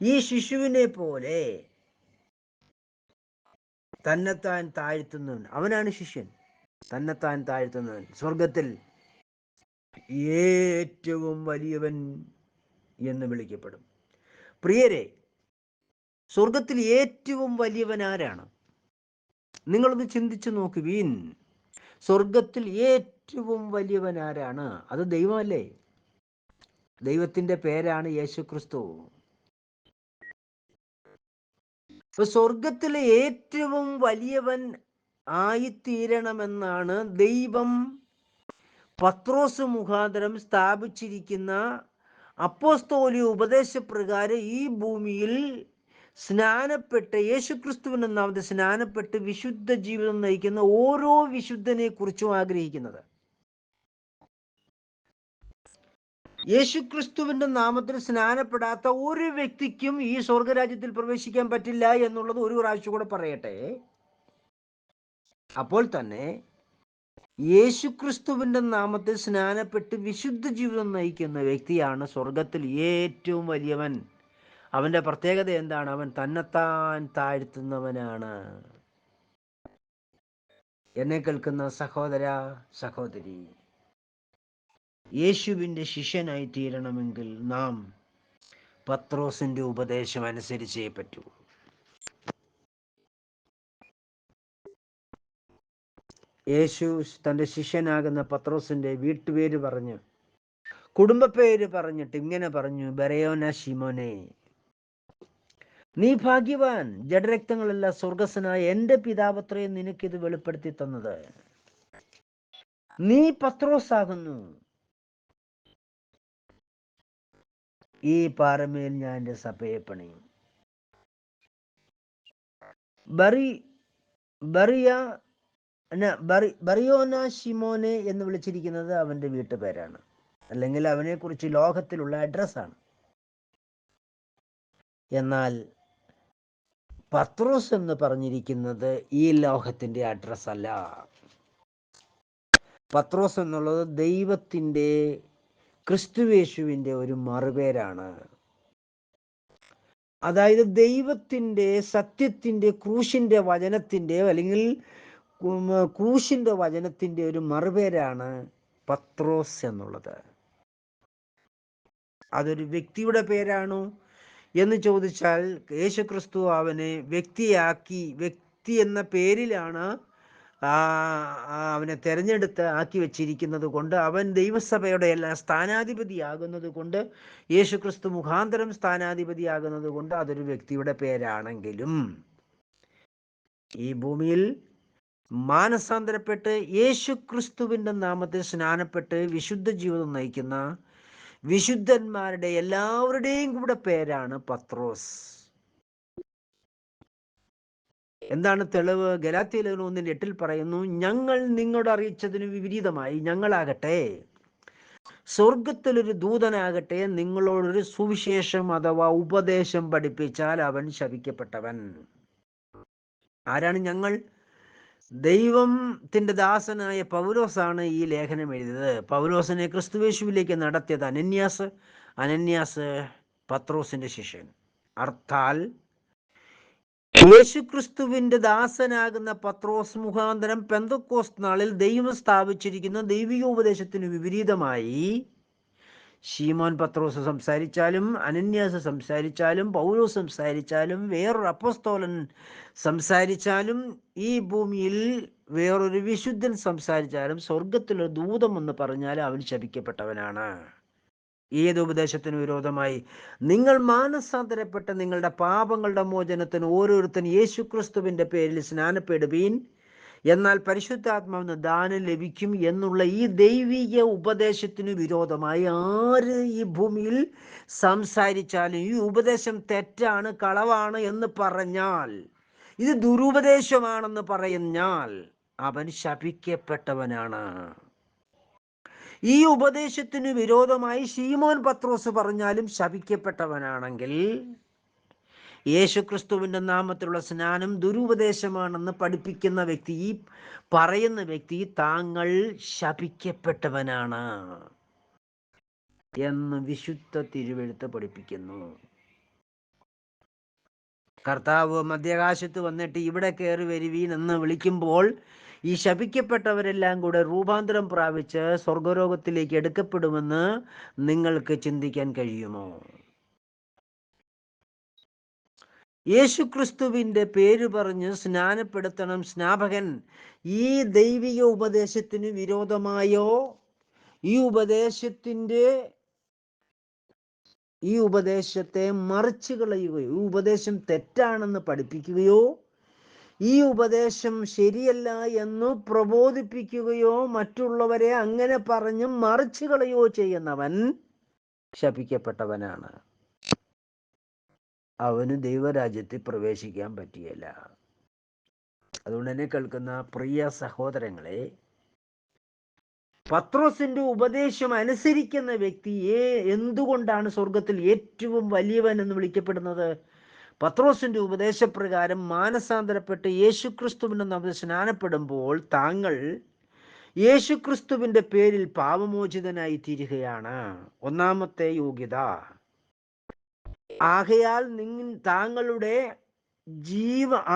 [SPEAKER 1] ഈ ശിശുവിനെ പോലെ തന്നെത്താൻ താഴ്ത്തുന്നവൻ, അവനാണ് ശിഷ്യൻ. തന്നെത്താൻ താഴ്ത്തുന്നവൻ സ്വർഗത്തിൽ ഏറ്റവും വലിയവൻ എന്ന് വിളിക്കപ്പെടും. പ്രിയരെ, സ്വർഗത്തിൽ ഏറ്റവും വലിയവൻ ആരാണ്? നിങ്ങളൊന്ന് ചിന്തിച്ചു നോക്കുവീൻ. സ്വർഗത്തിൽ ഏറ്റവും വലിയവൻ ആരാണ്? അത് ദൈവമല്ലേ? ദൈവത്തിൻ്റെ പേരാണ് യേശുക്രിസ്തു. സ്വർഗത്തിലെ ഏറ്റവും വലിയവൻ ആയിത്തീരണമെന്നാണ് ദൈവം പത്രോസ് മുഖാന്തരം സ്ഥാപിച്ചിരിക്കുന്ന അപ്പോസ്തോലിക ഉപദേശപ്രകാരം ഈ ഭൂമിയിൽ സ്നാനപ്പെട്ട് യേശുക്രിസ്തുവിൻ്റെ നാമത്തിൽ സ്നാനപ്പെട്ട് വിശുദ്ധ ജീവിതം നയിക്കുന്ന ഓരോ വിശുദ്ധനെ കുറിച്ചും ആഗ്രഹിക്കുന്നത്. യേശുക്രിസ്തുവിൻ്റെ നാമത്തിൽ സ്നാനപ്പെടാത്ത ഒരു വ്യക്തിക്കും ഈ സ്വർഗരാജ്യത്തിൽ പ്രവേശിക്കാൻ പറ്റില്ല എന്നുള്ളത് ഒരു പ്രാവശ്യം കൂടെ പറയട്ടെ. അപ്പോൾ തന്നെ യേശുക്രിസ്തുവിൻ്റെ നാമത്തിൽ സ്നാനപ്പെട്ട് വിശുദ്ധ ജീവിതം നയിക്കുന്ന വ്യക്തിയാണ് സ്വർഗത്തിൽ ഏറ്റവും വലിയവൻ. അവൻ്റെ പ്രത്യേകത എന്താണ്? അവൻ തന്നെത്താൻ താഴ്ത്തുന്നവനാണ്. എന്നെ കേൾക്കുന്ന സഹോദര സഹോദരി, യേശുവിൻ്റെ ശിഷ്യനായി തീരണമെങ്കിൽ നാം പത്രോസിന്റെ ഉപദേശം അനുസരിച്ചേ പറ്റൂ. യേശു തൻ്റെ ശിഷ്യനാകുന്ന പത്രോസിന്റെ വീട്ടുപേര് പറഞ്ഞ്, കുടുംബ പേര് പറഞ്ഞിട്ട് ഇങ്ങനെ പറഞ്ഞു: ബരയോന ശിമോനെ, നീ ഭാഗ്യവാൻ, ജഡരക്തങ്ങളല്ല സ്വർഗസ്വനായ എൻ്റെ പിതാവത്രേ നിനക്കിത് വെളിപ്പെടുത്തി തന്നത്. നീ പത്രോസാകുന്നു, ഈ പാറമേൽ ഞാൻ എൻ്റെ സഭയെ പണിയും. ബറിയോന ശിമോനെ എന്ന് വിളിച്ചിരിക്കുന്നത് അവൻ്റെ വീട്ടുപേരാണ്, അല്ലെങ്കിൽ അവനെക്കുറിച്ച് ലോകത്തിലുള്ള അഡ്രസ്സാണ്. എന്നാൽ പത്രോസ് എന്ന് പറഞ്ഞിരിക്കുന്നത് ഈ ലോകത്തിൻ്റെ അഡ്രസ് അല്ല. പത്രോസ് എന്നുള്ളത് ദൈവത്തിൻ്റെ, ക്രിസ്തുവേശുവിൻ്റെ ഒരു മറുപേരാണ്. അതായത് ദൈവത്തിൻ്റെ, സത്യത്തിൻ്റെ, ക്രൂശിൻ്റെ വചനത്തിൻ്റെ, അല്ലെങ്കിൽ ക്രൂശിൻ്റെ വചനത്തിൻ്റെ ഒരു മറുപേരാണ് പത്രോസ് എന്നുള്ളത്. അതൊരു വ്യക്തിയുടെ പേരാണോ എന്ന് ചോദിച്ചാൽ, യേശുക്രിസ്തു അവനെ വ്യക്തിയാക്കി, വ്യക്തി എന്ന പേരിലാണ് അവനെ തിരഞ്ഞെടുത്ത് ആക്കി വെച്ചിരിക്കുന്നത് കൊണ്ട്, അവൻ ദൈവസഭയുടെ എല്ലാം സ്ഥാനാധിപതിയാകുന്നത് കൊണ്ട്, യേശുക്രിസ്തു മുഖാന്തരം സ്ഥാനാധിപതിയാകുന്നത് കൊണ്ട് അതൊരു വ്യക്തിയുടെ പേരാണെങ്കിലും, ഈ ഭൂമിയിൽ മാനസാന്തരപ്പെട്ട് യേശുക്രിസ്തുവിൻ്റെ നാമത്തിൽ സ്നാനപ്പെട്ട് വിശുദ്ധ ജീവിതം നയിക്കുന്ന വിശുദ്ധന്മാരുടെ എല്ലാവരുടെയും കൂടെ പേരാണ് പത്രോസ്. എന്താണ് തെളിവ്? ഗലാത്യ ലേഖനം 1:8 പറയുന്നു: ഞങ്ങൾ നിങ്ങളോട് അറിയിച്ചതിന് വിപരീതമായി ഞങ്ങളാകട്ടെ, സ്വർഗത്തിലൊരു ദൂതനാകട്ടെ നിങ്ങളോടൊരു സുവിശേഷം അഥവാ ഉപദേശം പഠിപ്പിച്ചാൽ അവൻ ശപിക്കപ്പെട്ടവൻ. ആരാണ് ഞങ്ങൾ? ദൈവത്തിൻ്റെ ദാസനായ പൗലോസാണ് ഈ ലേഖനം എഴുതിയത്. പൗലോസിനെ ക്രിസ്തുവേശുവിലേക്ക് നടത്തിയത് അനന്യാസ്, അനന്യാസ് പത്രോസിന്റെ ശിഷ്യൻ. അർത്ഥാൽ യേശുക്രിസ്തുവിന്റെ ദാസനാകുന്ന പത്രോസ് മുഖാന്തരം പെന്തക്കോസ്ത് നാളിൽ ദൈവം സ്ഥാപിച്ചിരിക്കുന്ന ദൈവിക ഉപദേശത്തിന് വിപരീതമായി ശീമോൻ പത്രോസ് സംസാരിച്ചാലും, അനന്യാസ് സംസാരിച്ചാലും, പൗലോസ് സംസാരിച്ചാലും, വേറൊരു അപ്പോസ്തലൻ സംസാരിച്ചാലും, ഈ ഭൂമിയിൽ വേറൊരു വിശുദ്ധൻ സംസാരിച്ചാലും, സ്വർഗത്തിലൊരു ദൂതം എന്ന് പറഞ്ഞാൽ അവൻ ശപിക്കപ്പെട്ടവനാണ്. ഏത് ഉപദേശത്തിന് വിരോധമായി? നിങ്ങൾ മാനസാന്തരപ്പെട്ട് നിങ്ങളുടെ പാപങ്ങളുടെ മോചനത്തിന് ഓരോരുത്തൻ യേശുക്രിസ്തുവിന്റെ പേരിൽ സ്നാനപ്പെടുവീൻ, എന്നാൽ പരിശുദ്ധാത്മാവിന് ദാനം ലഭിക്കും എന്നുള്ള ഈ ദൈവിക ഉപദേശത്തിന് വിരോധമായി ആര് ഈ ഭൂമിയിൽ സംസാരിച്ചാലും, ഈ ഉപദേശം തെറ്റാണ്, കളവാണ് എന്ന് പറഞ്ഞാൽ, ഇത് ദുരുപദേശമാണെന്ന് പറഞ്ഞാൽ അവൻ ശപിക്കപ്പെട്ടവനാണ്. ഈ ഉപദേശത്തിന് വിരോധമായി ശീമോൻ പത്രോസ് പറഞ്ഞാലും ശപിക്കപ്പെട്ടവനാണെങ്കിൽ, യേശുക്രിസ്തുവിൻ്റെ നാമത്തിലുള്ള സ്നാനം ദുരുപദേശമാണെന്ന് പഠിപ്പിക്കുന്ന വ്യക്തി, ഈ പറയുന്ന വ്യക്തി താങ്കൾ ശപിക്കപ്പെട്ടവനാണ് എന്ന് വിശുദ്ധ തിരുവെഴുത്ത് പഠിപ്പിക്കുന്നു. കർത്താവ് മധ്യാകാശത്ത് വന്നിട്ട് ഇവിടെ കയറി വരുവീൻ എന്ന് വിളിക്കുമ്പോൾ ഈ ശപിക്കപ്പെട്ടവരെല്ലാം കൂടെ രൂപാന്തരം പ്രാപിച്ച് സ്വർഗലോകത്തിലേക്ക് എടുക്കപ്പെടുമെന്ന് നിങ്ങൾക്ക് ചിന്തിക്കാൻ കഴിയുമോ? യേശുക്രിസ്തുവിൻ്റെ പേര് പറഞ്ഞ് സ്നാനപ്പെടുത്തണം സ്നാപകൻ. ഈ ദൈവിക ഉപദേശത്തിന് വിരോധമായോ, ഈ ഉപദേശത്തെ മറിച്ച് കളയുകയോ, ഈ ഉപദേശം തെറ്റാണെന്ന് പഠിപ്പിക്കുകയോ, ഈ ഉപദേശം ശരിയല്ല എന്ന് പ്രബോധിപ്പിക്കുകയോ, മറ്റുള്ളവരെ അങ്ങനെ പറഞ്ഞ് മറിച്ച് കളയോ ചെയ്യുന്നവൻ ശപിക്കപ്പെട്ടവനാണ്. അവന് ദൈവരാജ്യത്തിൽ പ്രവേശിക്കാൻ പറ്റിയല്ല. അതുകൊണ്ട് തന്നെ കേൾക്കുന്ന പ്രിയ സഹോദരങ്ങളെ, പത്രോസിന്റെ ഉപദേശം അനുസരിക്കുന്ന വ്യക്തിയെ എന്തുകൊണ്ടാണ് സ്വർഗത്തിൽ ഏറ്റവും വലിയവൻ എന്ന് വിളിക്കപ്പെടുന്നത്? പത്രോസിന്റെ ഉപദേശപ്രകാരം മാനസാന്തരപ്പെട്ട് യേശുക്രിസ്തുവിന്റെ നാമത്തിൽ സ്നാനപ്പെടുമ്പോൾ താങ്കൾ യേശുക്രിസ്തുവിന്റെ പേരിൽ പാപമോചിതനായി തീരുകയാണ്. ഒന്നാമത്തെ യോഗ്യത. ആകയാൽ താങ്കളുടെ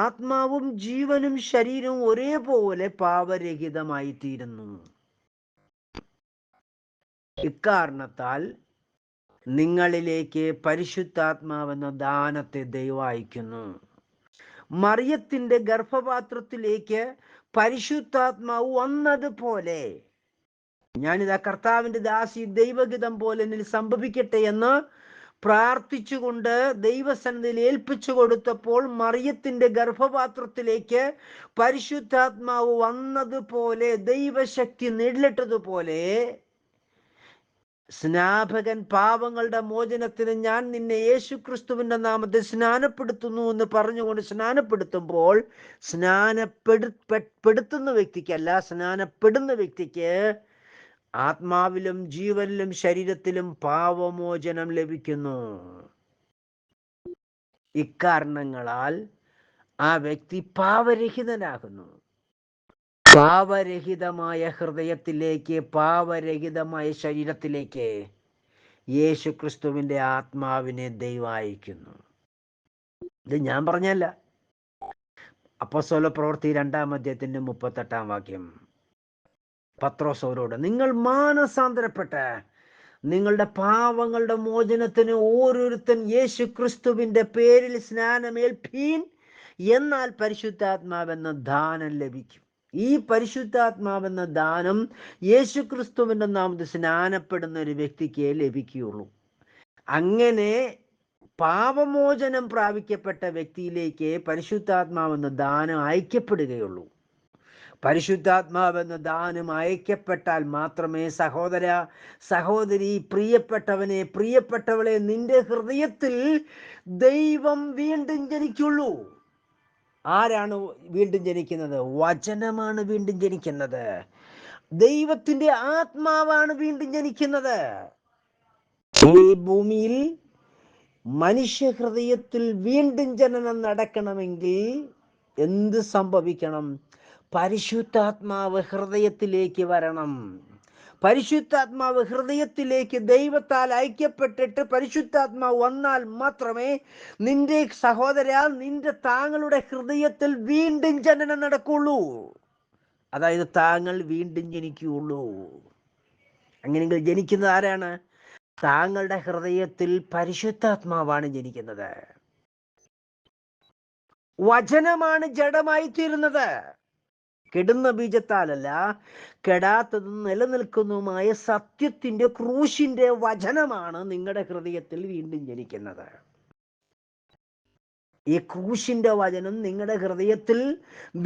[SPEAKER 1] ആത്മാവും ജീവനും ശരീരവും ഒരേപോലെ പാപരഹിതമായി തീരുന്നു. ഇക്കാരണത്താൽ നിങ്ങളിലേക്ക് പരിശുദ്ധാത്മാവെന്ന ദാനത്തെ ദൈവം അയക്കുന്നു. മറിയത്തിന്റെ ഗർഭപാത്രത്തിലേക്ക് പരിശുദ്ധാത്മാവ് വന്നതുപോലെ ഞാനിതാ കർത്താവിന്റെ ദാസി ദൈവഗീതം പോലെ എന്നിൽ സംഭവിക്കട്ടെ എന്ന് പ്രാർത്ഥിച്ചുകൊണ്ട് ദൈവസന്നിധിയിൽ ഏൽപ്പിച്ചു കൊടുത്തപ്പോൾ മറിയത്തിന്റെ ഗർഭപാത്രത്തിലേക്ക് പരിശുദ്ധാത്മാവ് വന്നതുപോലെ, ദൈവശക്തി നിഴലിട്ടതുപോലെ, സ്നാപകൻ പാപങ്ങളുടെ മോചനത്തിന് ഞാൻ നിന്നെ യേശുക്രിസ്തുവിന്റെ നാമത്തിൽ സ്നാനപ്പെടുത്തുന്നു എന്ന് പറഞ്ഞുകൊണ്ട് സ്നാനപ്പെടുത്തുമ്പോൾ, സ്നാനപ്പെടുത്തുന്ന വ്യക്തിക്കല്ല, സ്നാനപ്പെടുന്ന വ്യക്തിക്ക് ആത്മാവിലും ജീവനിലും ശരീരത്തിലും പാപമോചനം ലഭിക്കുന്നു. ഇക്കാരണങ്ങളാൽ ആ വ്യക്തി പാപരഹിതനാകുന്നു. പാപരഹിതമായ ഹൃദയത്തിലേക്ക്, പാപരഹിതമായ ശരീരത്തിലേക്ക് യേശുക്രിസ്തുവിന്റെ ആത്മാവിനെ ദൈവം അയക്കുന്നു. ഇത് ഞാൻ പറഞ്ഞല്ല. അപ്പോസ്തല പ്രവൃത്തി 2-ാം അധ്യായത്തിന്റെ 38-ാം വാക്യം. പത്രോസ് അവരോട്, നിങ്ങൾ മാനസാന്തരപ്പെട്ട് നിങ്ങളുടെ പാവങ്ങളുടെ മോചനത്തിന് ഓരോരുത്തൻ യേശുക്രിസ്തുവിന്റെ പേരിൽ സ്നാനമേൽപ്പീൻ, എന്നാൽ പരിശുദ്ധാത്മാവെന്ന ദാനം ലഭിക്കും. ഈ പരിശുദ്ധാത്മാവെന്ന ദാനം യേശുക്രിസ്തുവിന്റെ നാമത്തിൽ സ്നാനപ്പെടുന്ന ഒരു വ്യക്തിക്ക് ലഭിക്കുകയുള്ളൂ. അങ്ങനെ പാപമോചനം പ്രാപിക്കപ്പെട്ട വ്യക്തിയിലേക്ക് പരിശുദ്ധാത്മാവെന്ന ദാനം അയക്കപ്പെടുകയുള്ളൂ. പരിശുദ്ധാത്മാവെന്ന ദാനം അയക്കപ്പെട്ടാൽ മാത്രമേ സഹോദര, സഹോദരി, പ്രിയപ്പെട്ടവനെ, പ്രിയപ്പെട്ടവളെ, നിന്റെ ഹൃദയത്തിൽ ദൈവം വീണ്ടും ജനിക്കുള്ളൂ. ആരാണ് വീണ്ടും ജനിക്കുന്നത്? വചനമാണ് വീണ്ടും ജനിക്കുന്നത്. ദൈവത്തിന്റെ ആത്മാവാണ് വീണ്ടും ജനിക്കുന്നത്. ഈ ഭൂമിയിൽ മനുഷ്യ ഹൃദയത്തിൽ വീണ്ടും ജനനം നടക്കണമെങ്കിൽ എന്ത് സംഭവിക്കണം? പരിശുദ്ധാത്മാവ് ഹൃദയത്തിലേക്ക് വരണം. പരിശുദ്ധാത്മാവ് ഹൃദയത്തിലേക്ക് ദൈവത്താൽ ഐക്യപ്പെട്ടിട്ട് പരിശുദ്ധാത്മാവ് വന്നാൽ മാത്രമേ നിന്റെ സഹോദര, നിന്റെ താങ്കളുടെ ഹൃദയത്തിൽ വീണ്ടും ജനനം നടക്കുള്ളൂ. അതായത് താങ്കൾ വീണ്ടും ജനിക്കുകയുള്ളൂ. അങ്ങനെയെങ്കിൽ ജനിക്കുന്നത് ആരാണ്? താങ്കളുടെ ഹൃദയത്തിൽ പരിശുദ്ധാത്മാവാണ് ജനിക്കുന്നത്. വചനമാണ് ജഡമായി തീരുന്നത്. കെടുന്ന ബീജത്താലല്ല, കെടാത്തതും നിലനിൽക്കുന്നതുമായ സത്യത്തിന്റെ ക്രൂശിന്റെ വചനമാണ് നിങ്ങളുടെ ഹൃദയത്തിൽ വീണ്ടും ജനിക്കുന്നത്. ഈ ക്രൂശിന്റെ വചനം നിങ്ങളുടെ ഹൃദയത്തിൽ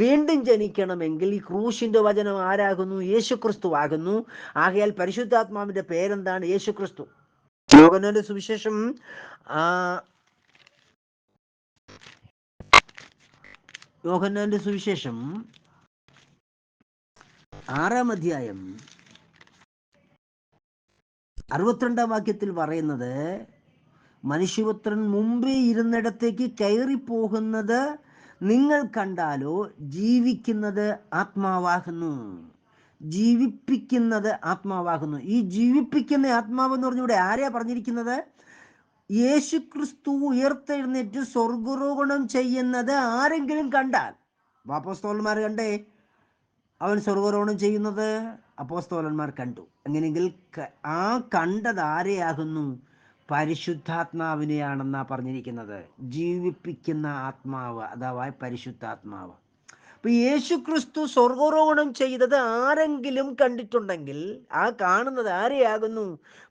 [SPEAKER 1] വീണ്ടും ജനിക്കണമെങ്കിൽ ഈ ക്രൂശിന്റെ വചനം ആരാകുന്നു? യേശുക്രിസ്തു ആകുന്നു. ആകയാൽ പരിശുദ്ധാത്മാവിന്റെ പേരെന്താണ്? യേശുക്രിസ്തു. യോഹന്നാന്റെ സുവിശേഷം യോഹന്നാന്റെ സുവിശേഷം 6-ാം അധ്യായം 62-ാം വാക്യത്തിൽ പറയുന്നത്, മനുഷ്യപുത്രൻ മുമ്പേ ഇരുന്നിടത്തേക്ക് കയറിപ്പോകുന്നത് നിങ്ങൾ കണ്ടാലോ, ജീവിക്കുന്നത് ആത്മാവാകുന്നു, ജീവിപ്പിക്കുന്നത് ആത്മാവാകുന്നു. ഈ ജീവിപ്പിക്കുന്ന ആത്മാവ് എന്ന് പറഞ്ഞൂടെ ആരെയാ പറഞ്ഞിരിക്കുന്നത്? യേശുക്രിസ്തു ഉയർത്തെഴുന്നേറ്റ് സ്വർഗാരോഹണം ചെയ്യുന്നത് ആരെങ്കിലും കണ്ടാൽ, അപ്പോസ്തലന്മാർ കണ്ടേ, അവൻ സ്വർഗാരോഹണം ചെയ്യുന്നത് അപ്പോസ്തലന്മാർ കണ്ടു. അങ്ങനെയെങ്കിൽ ആ കണ്ടത് ആരെയാകുന്നു? പരിശുദ്ധാത്മാവിനെയാണെന്നാ പറഞ്ഞിരിക്കുന്നത്. ജീവിപ്പിക്കുന്ന ആത്മാവ് അഥവാ പരിശുദ്ധാത്മാവ്. അപ്പൊ യേശുക്രിസ്തു സ്വർഗാരോഹണം ചെയ്തത് ആരെങ്കിലും കണ്ടിട്ടുണ്ടെങ്കിൽ ആ കാണുന്നത് ആരെയാകുന്നു?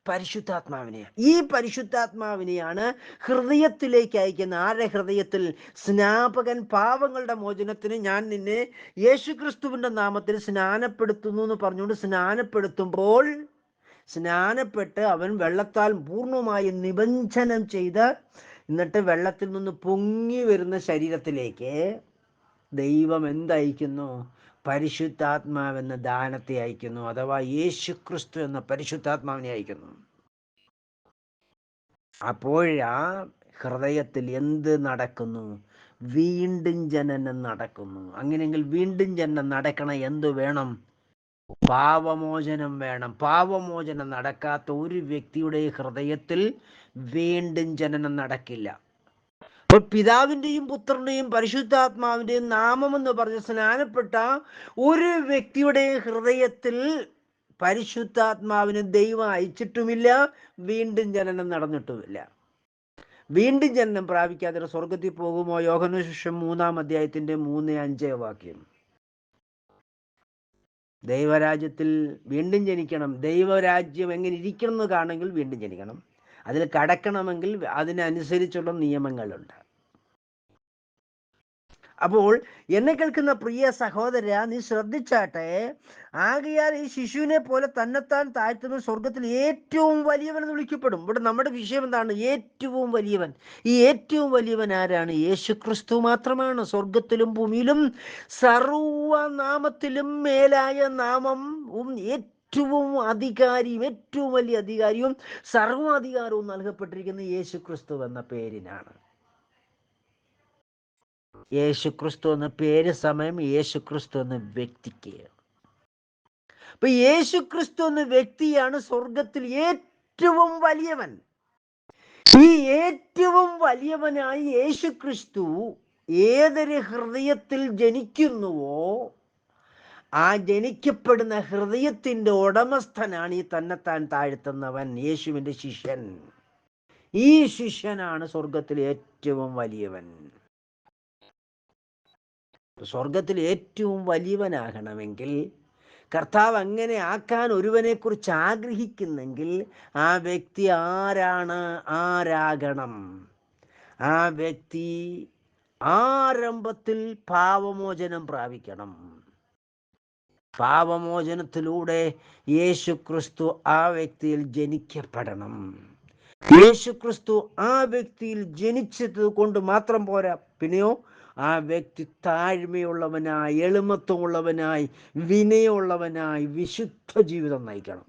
[SPEAKER 1] പരിശുദ്ധാത്മാവിനെ. ഈ പരിശുദ്ധാത്മാവിനെയാണ് ഹൃദയത്തിലേക്ക് അയക്കുന്ന. ആരുടെ ഹൃദയത്തിൽ? സ്നാപകൻ പാപങ്ങളുടെ മോചനത്തിന് ഞാൻ നിന്നെ യേശുക്രിസ്തുവിന്റെ നാമത്തിൽ സ്നാനപ്പെടുത്തുന്നു എന്ന് പറഞ്ഞുകൊണ്ട് സ്നാനപ്പെടുത്തുമ്പോൾ, സ്നാനപ്പെട്ട് അവൻ വെള്ളത്താൽ പൂർണ്ണമായി നിബഞ്ജനം ചെയ്ത് എന്നിട്ട് വെള്ളത്തിൽ നിന്ന് പൊങ്ങി വരുന്ന ശരീരത്തിലേക്ക് ദൈവം എന്തയക്കുന്നു? പരിശുദ്ധാത്മാവെന്ന ദാനത്തെ അയക്കുന്നു. അഥവാ യേശുക്രിസ്തു എന്ന പരിശുദ്ധാത്മാവിനെ അയക്കുന്നു. അപ്പോഴാ ഹൃദയത്തിൽ എന്ത് നടക്കുന്നു? വീണ്ടും ജനനം നടക്കുന്നു. അങ്ങനെയെങ്കിൽ വീണ്ടും ജനനം നടക്കണം. എന്തു വേണം? പാപമോചനം വേണം. പാപമോചനം നടക്കാത്ത ഒരു വ്യക്തിയുടെ ഹൃദയത്തിൽ വീണ്ടും ജനനം നടക്കില്ല. അപ്പോൾ പിതാവിൻ്റെയും പുത്രൻ്റെയും പരിശുദ്ധാത്മാവിൻ്റെയും നാമമെന്ന് പറഞ്ഞ് സ്നാനപ്പെട്ട ഒരു വ്യക്തിയുടെ ഹൃദയത്തിൽ പരിശുദ്ധാത്മാവിന് ദൈവം അയച്ചിട്ടുമില്ല, വീണ്ടും ജനനം നടന്നിട്ടുമില്ല. വീണ്ടും ജനനം പ്രാപിക്കാതെ സ്വർഗത്തിൽ പോകുമോ? യോഹന്ന സുവിശേഷം 3-ാം അധ്യായത്തിന്റെ 3-5 വാക്യം. ദൈവരാജ്യത്തിൽ വീണ്ടും ജനിക്കണം. ദൈവരാജ്യം എങ്ങനെ ഇരിക്കണം എന്ന് കാണണമെങ്കിൽ വീണ്ടും ജനിക്കണം. അതിൽ കടക്കണമെങ്കിൽ അതിനനുസരിച്ചുള്ള നിയമങ്ങളുണ്ട്. അപ്പോൾ എന്നെ കേൾക്കുന്ന പ്രിയ സഹോദര, നീ ശ്രദ്ധിച്ചാട്ടെ. ആകയാൽ ഈ ശിശുവിനെ പോലെ തന്നെത്താൻ താഴ്ത്തുന്ന സ്വർഗത്തിൽ ഏറ്റവും വലിയവൻ എന്ന് വിളിക്കപ്പെടും. ഇവിടെ നമ്മുടെ വിഷയം എന്താണ്? ഏറ്റവും വലിയവൻ. ഈ ഏറ്റവും വലിയവൻ ആരാണ്? യേശുക്രിസ്തു മാത്രമാണ്. സ്വർഗത്തിലും ഭൂമിയിലും സർവനാമത്തിലും മേലായ നാമവും ഏറ്റവും അധികാരിയും ഏറ്റവും വലിയ അധികാരിയും സർവാധികാരവും നൽകപ്പെട്ടിരിക്കുന്ന യേശുക്രിസ്തു എന്ന പേരിനാണ്. യേശുക്രിസ്തു എന്ന പേര് സമയം യേശുക്രിസ്തു എന്ന വ്യക്തിക്ക്. അപ്പൊ യേശുക്രിസ്തു എന്ന വ്യക്തിയാണ് സ്വർഗത്തിൽ ഏറ്റവും വലിയവൻ. ഈ ഏറ്റവും വലിയവനായി യേശുക്രിസ്തു ഏതൊരു ഹൃദയത്തിൽ ജനിക്കുന്നുവോ ആ ജനിക്കപ്പെടുന്ന ഹൃദയത്തിന്റെ ഉടമസ്ഥനാണ് ഈ തന്നെത്താൻ താഴ്ത്തുന്നവൻ, യേശുവിന്റെ ശിഷ്യൻ. ഈ ശിഷ്യനാണ് സ്വർഗത്തിൽ ഏറ്റവും വലിയവൻ. സ്വർഗത്തിൽ ഏറ്റവും വലിയവനാകണമെങ്കിൽ, കർത്താവ് അങ്ങനെ ആക്കാൻ ഒരുവനെക്കുറിച്ച് ആഗ്രഹിക്കുന്നെങ്കിൽ ആ വ്യക്തി ആരാകണം? ആ വ്യക്തി ആരംഭത്തിൽ പാപമോചനം പ്രാപിക്കണം. പാപമോചനത്തിലൂടെ യേശുക്രിസ്തു ആ വ്യക്തിയിൽ ജനിക്കപ്പെടണം. യേശുക്രിസ്തു ആ വ്യക്തിയിൽ ജനിച്ചത് കൊണ്ട് മാത്രം പോരാ, പിന്നെയോ ആ വ്യക്തി താഴ്മയുള്ളവനായി, എളിമത്വമുള്ളവനായി, വിനയമുള്ളവനായി വിശുദ്ധ ജീവിതം നയിക്കണം.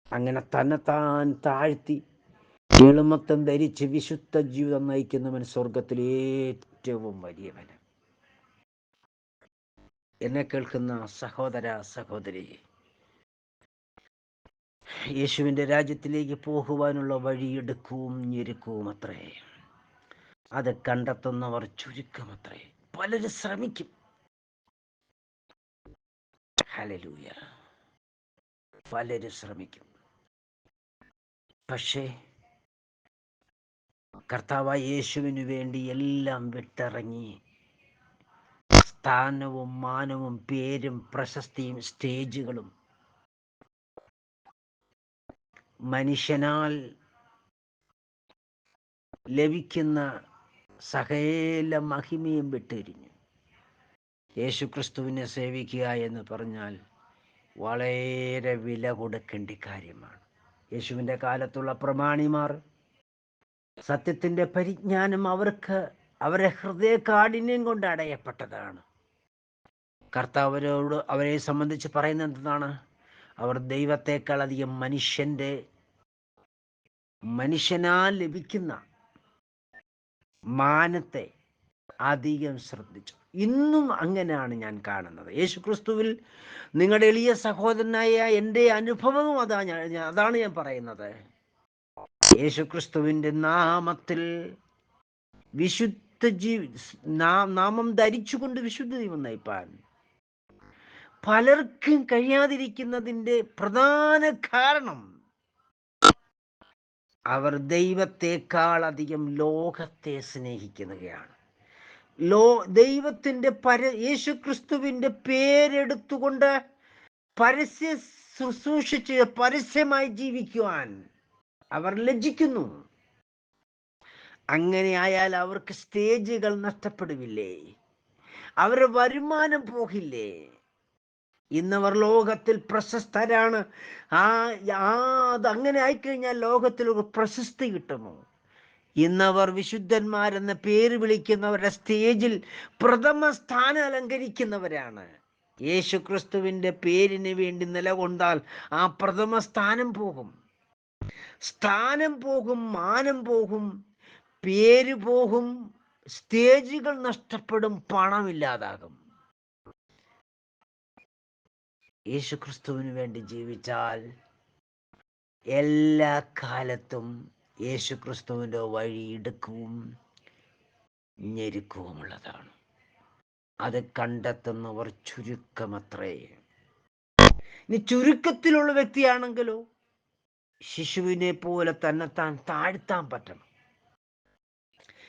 [SPEAKER 1] അങ്ങനെ തന്നെത്താൻ താഴ്ത്തി എളിമത്വം ധരിച്ച് വിശുദ്ധ ജീവിതം നയിക്കുന്നവൻ സ്വർഗത്തിൽ ഏറ്റവും വലിയവൻ. എന്നെ കേൾക്കുന്ന സഹോദര സഹോദരി, യേശുവിൻ്റെ രാജ്യത്തിലേക്ക് പോകുവാനുള്ള വഴിയെടുക്കവും ഞെരുക്കവും അത്രേ. അത് കണ്ടെത്തുന്നവർ ചുരുക്കമത്രേ. പലരും ശ്രമിക്കും. ഹല്ലേലൂയ. പലരും ശ്രമിക്കും. പക്ഷേ കർത്താവായ യേശുവിന് വേണ്ടി എല്ലാം വിട്ടിറങ്ങി സ്ഥാനവും മാനവും പേരും പ്രശസ്തിയും സ്റ്റേജുകളും മനുഷ്യനാൽ ലഭിക്കുന്ന സകല മഹിമയും വിട്ടെറിഞ്ഞു യേശുക്രിസ്തുവിനെ സേവിക്കുക എന്ന് പറഞ്ഞാൽ വളരെ വില കൊടുക്കേണ്ട കാര്യമാണ്. യേശുവിൻ്റെ കാലത്തുള്ള പ്രമാണിമാർ സത്യത്തിൻ്റെ പരിജ്ഞാനം അവരെ ഹൃദയകാഠിന്യം കൊണ്ട് അടയപ്പെട്ടതാണ്. കർത്താവരോട് അവരെ സംബന്ധിച്ച് പറയുന്നത് എന്താണ്? അവർ ദൈവത്തെക്കാൾ അധികം മനുഷ്യനാൽ ലഭിക്കുന്ന മാനത്തെ അധികം ശ്രദ്ധിച്ചു. ഇന്നും അങ്ങനെയാണ് ഞാൻ കാണുന്നത്. യേശുക്രിസ്തുവിൽ നിങ്ങളുടെ എളിയ സഹോദരനായ എൻ്റെ അനുഭവവും അതാണ് ഞാൻ പറയുന്നത്. യേശുക്രിസ്തുവിൻ്റെ നാമത്തിൽ നാമം ധരിച്ചുകൊണ്ട് വിശുദ്ധ ജീവൻ നയിപ്പാൻ പലർക്കും കഴിയാതിരിക്കുന്നതിൻ്റെ പ്രധാന കാരണം അവർ ദൈവത്തെക്കാൾ അധികം ലോകത്തെ സ്നേഹിക്കുന്നവയാണ്. ദൈവത്തിൻ്റെ യേശുക്രിസ്തുവിൻ്റെ പേരെടുത്തുകൊണ്ട് ശുശ്രൂഷിച്ച് പരസ്യമായി ജീവിക്കുവാൻ അവർ ലജ്ജിക്കുന്നു. അങ്ങനെ ആയാൽ അവർക്ക് സ്റ്റേജുകൾ നഷ്ടപ്പെടുവില്ലേ? അവരുടെ വരുമാനം പോകില്ലേ? ഇന്നവർ ലോകത്തിൽ പ്രശസ്തരാണ്. അതങ്ങനെ ആയിക്കഴിഞ്ഞാൽ ലോകത്തിൽ ഒരു പ്രശസ്തി കിട്ടുമോ? ഇന്നവർ വിശുദ്ധന്മാരെന്ന പേര് വിളിക്കുന്നവരുടെ സ്റ്റേജിൽ പ്രഥമ സ്ഥാനം അലങ്കരിക്കുന്നവരാണ്. യേശുക്രിസ്തുവിൻ്റെ പേരിന് വേണ്ടി നിലകൊണ്ടാൽ ആ പ്രഥമ സ്ഥാനം പോകും, മാനം പോകും, പേര് പോകും, സ്റ്റേജുകൾ നഷ്ടപ്പെടും, പണമില്ലാതാകും. യേശുക്രിസ്തുവിന് വേണ്ടി ജീവിച്ചാൽ എല്ലാ കാലത്തും യേശുക്രിസ്തുവിൻ്റെ വഴി ഇടുക്കവും ഞെരുക്കവുമുള്ളതാണ്. അത് കണ്ടെത്തുന്നവർ ചുരുക്കമത്രേ. ഇനി ചുരുക്കത്തിലുള്ള വ്യക്തിയാണെങ്കിലോ ശിശുവിനെ പോലെ തന്നെത്താൻ താഴ്ത്താൻ പറ്റണം.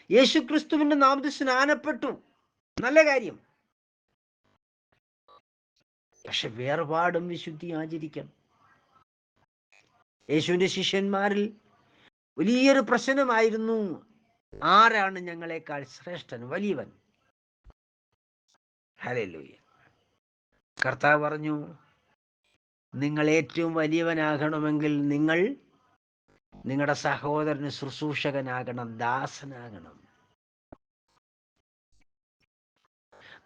[SPEAKER 1] യേശുക്രിസ്തുവിന്റെ നാമത്തിൽ സ്നാനപ്പെട്ടു, നല്ല കാര്യം. പക്ഷെ വേർപാടും വിശുദ്ധി ആചരിക്കണം. യേശുവിന്റെ ശിഷ്യന്മാരിൽ വലിയൊരു പ്രശ്നമായിരുന്നു, ആരാണ് ഞങ്ങളെക്കാൾ ശ്രേഷ്ഠൻ, വലിയവൻ? ഹല്ലേലൂയ. കർത്താവ് പറഞ്ഞു, നിങ്ങൾ ഏറ്റവും വലിയവനാകണമെങ്കിൽ നിങ്ങൾ നിങ്ങളുടെ സഹോദരന് ശുശ്രൂഷകനാകണം, ദാസനാകണം.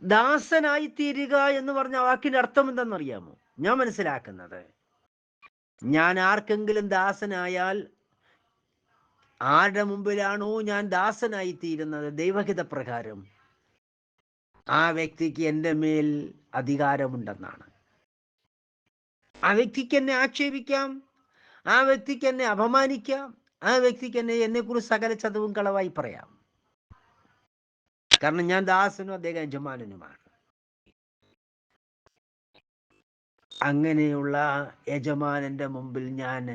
[SPEAKER 1] ദാസനായി തീരുക എന്ന് പറഞ്ഞ വാക്കിന്റെ അർത്ഥം എന്താണെന്നറിയാമോ? ഞാൻ മനസ്സിലാക്കുന്നത്, ഞാൻ ആർക്കെങ്കിലും ദാസനായാൽ, ആരുടെ മുമ്പിലാണോ ഞാൻ ദാസനായി തീരുന്നത് ദൈവഹിത പ്രകാരം, ആ വ്യക്തിക്ക് എൻ്റെ മേൽ അധികാരമുണ്ടെന്നാണ്. ആ വ്യക്തിക്ക് എന്നെ ആക്ഷേപിക്കാം, ആ വ്യക്തിക്ക് എന്നെ അപമാനിക്കാം, ആ വ്യക്തിക്ക് എന്നെക്കുറിച്ച് സകല ചതവും കളവായി പറയാം. കാരണം ഞാൻ ദാസനും അദ്ദേഹം യജമാനനുമാണ്. അങ്ങനെയുള്ള യജമാനന്റെ മുമ്പിൽ ഞാൻ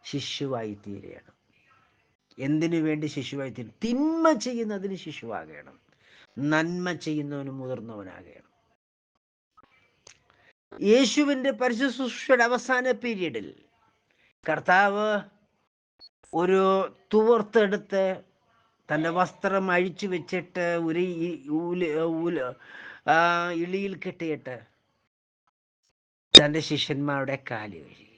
[SPEAKER 1] ശിശുവായി തീരുകയാണ്. എന്തിനു വേണ്ടി ശിശുവായി തീരും? തിന്മ ചെയ്യുന്നതിന് ശിശുവാകണം, നന്മ ചെയ്യുന്നവന് മുതിർന്നവനാകണം. യേശുവിന്റെ പരിശുദ്ധ ശുശ്രൂഷയുടെ അവസാന പീരീഡിൽ കർത്താവ് ഒരു തുവർത്തെടുത്ത് തൻ്റെ വസ്ത്രം അഴിച്ചു വെച്ചിട്ട് ഒരു ഇളിയിൽ കെട്ടിയിട്ട് തൻ്റെ ശിഷ്യന്മാരുടെ കാല് കഴുകി.